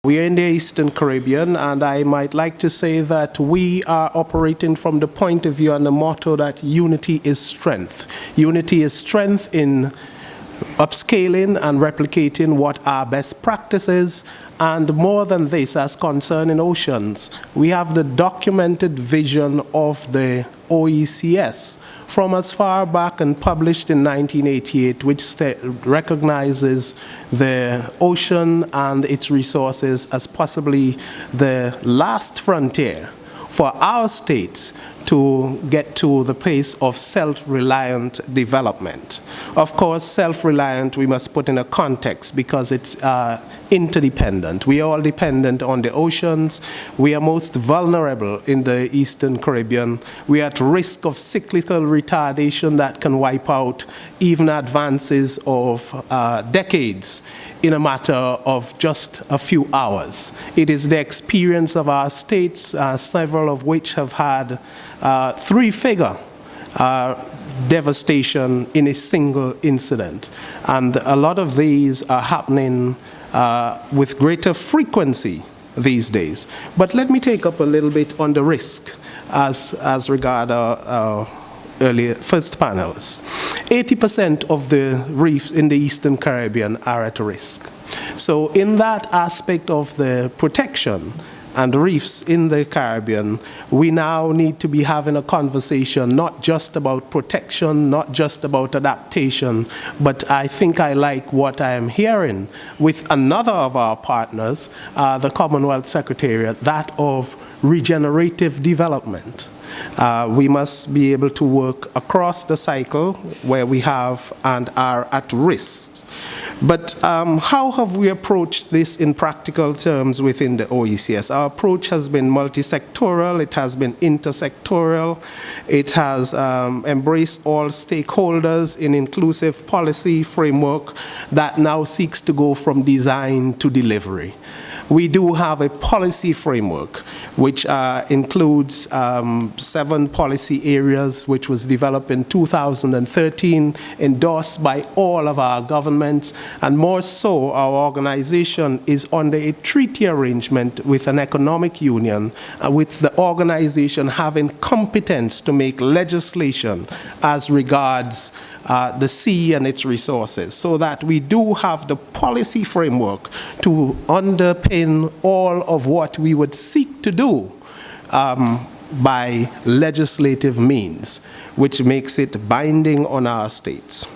We are in the Eastern Caribbean, and I might like to say that we are operating from the point of view and the motto that unity is strength. Unity is strength in upscaling and replicating what our best practices, and more than this, as concerning oceans, we have the documented vision of the OECS from as far back and published in 1988, which recognizes the ocean and its resources as possibly the last frontier for our states to get to the place of self-reliant development. Of course, self-reliant we must put in a context because it's interdependent. We are all dependent on the oceans. We are most vulnerable in the Eastern Caribbean. We are at risk of cyclical retardation that can wipe out even advances of decades in a matter of just a few hours. It is the experience of our states, several of which have had three-figure devastation in a single incident. And a lot of these are happening with greater frequency these days. But let me take up a little bit on the risk as regard our earlier first panels. 80% of the reefs in the Eastern Caribbean are at risk. So in that aspect of the protection and reefs in the Caribbean, we now need to be having a conversation not just about protection, not just about adaptation, but I think I like what I am hearing with another of our partners, the Commonwealth Secretariat, that of regenerative development. We must be able to work across the cycle where we have and are at risk. But how have we approached this in practical terms within the OECS? Our approach has been multi-sectoral, it has been intersectoral, it has embraced all stakeholders in inclusive policy framework that now seeks to go from design to delivery. We do have a policy framework which includes 7 policy areas, which was developed in 2013, endorsed by all of our governments, and more so, our organization is under a treaty arrangement with an economic union, with the organization having competence to make legislation as regards the sea and its resources, so that we do have the policy framework to underpin all of what we would seek to do by legislative means, which makes it binding on our states.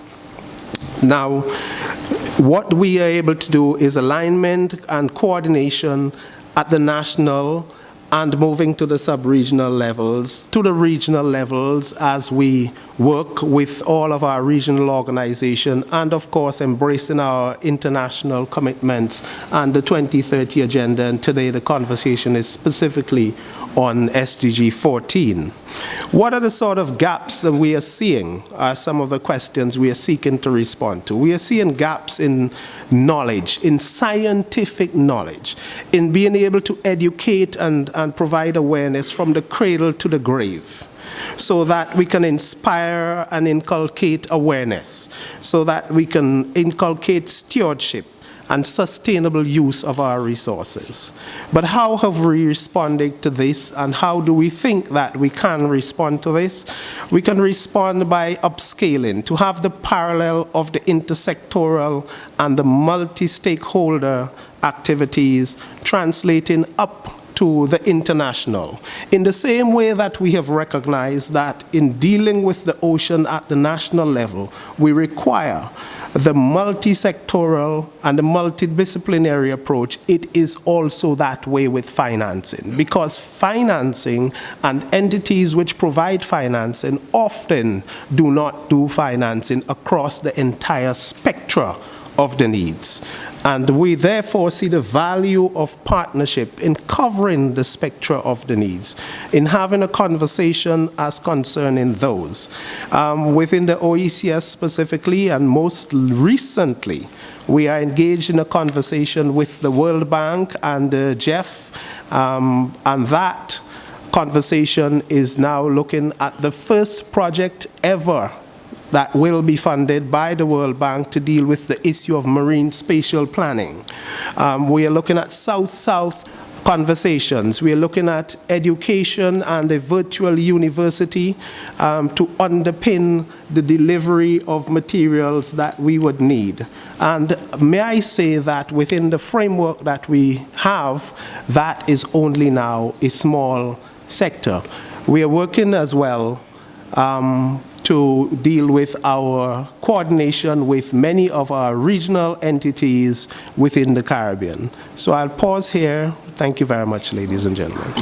Now, what we are able to do is alignment and coordination at the national and moving to the sub-regional levels, to the regional levels as we work with all of our regional organizations, and of course embracing our international commitments and the 2030 agenda. And today the conversation is specifically on SDG 14. What are the sort of gaps that we are seeing are some of the questions we are seeking to respond to. We are seeing gaps in knowledge, in scientific knowledge, in being able to educate and provide awareness from the cradle to the grave, so that we can inspire and inculcate awareness, so that we can inculcate stewardship and sustainable use of our resources. But how have we responded to this, and how do we think that we can respond to this? We can respond by upscaling, to have the parallel of the intersectoral and the multi-stakeholder activities translating up to the international. In the same way that we have recognized that in dealing with the ocean at the national level, we require the multi-sectoral and the multidisciplinary approach, it is also that way with financing, because financing and entities which provide financing often do not do financing across the entire spectrum of the needs. And we therefore see the value of partnership in covering the spectra of the needs, in having a conversation as concerning those. Within the OECS specifically, and most recently, we are engaged in a conversation with the World Bank and Jeff, and that conversation is now looking at the first project ever that will be funded by the World Bank to deal with the issue of marine spatial planning. We are looking at South-South conversations. We are looking at education and a virtual university to underpin the delivery of materials that we would need. And may I say that within the framework that we have, that is only now a small sector. We are working as well to deal with our coordination with many of our regional entities within the Caribbean. So I'll pause here. Thank you very much, ladies and gentlemen.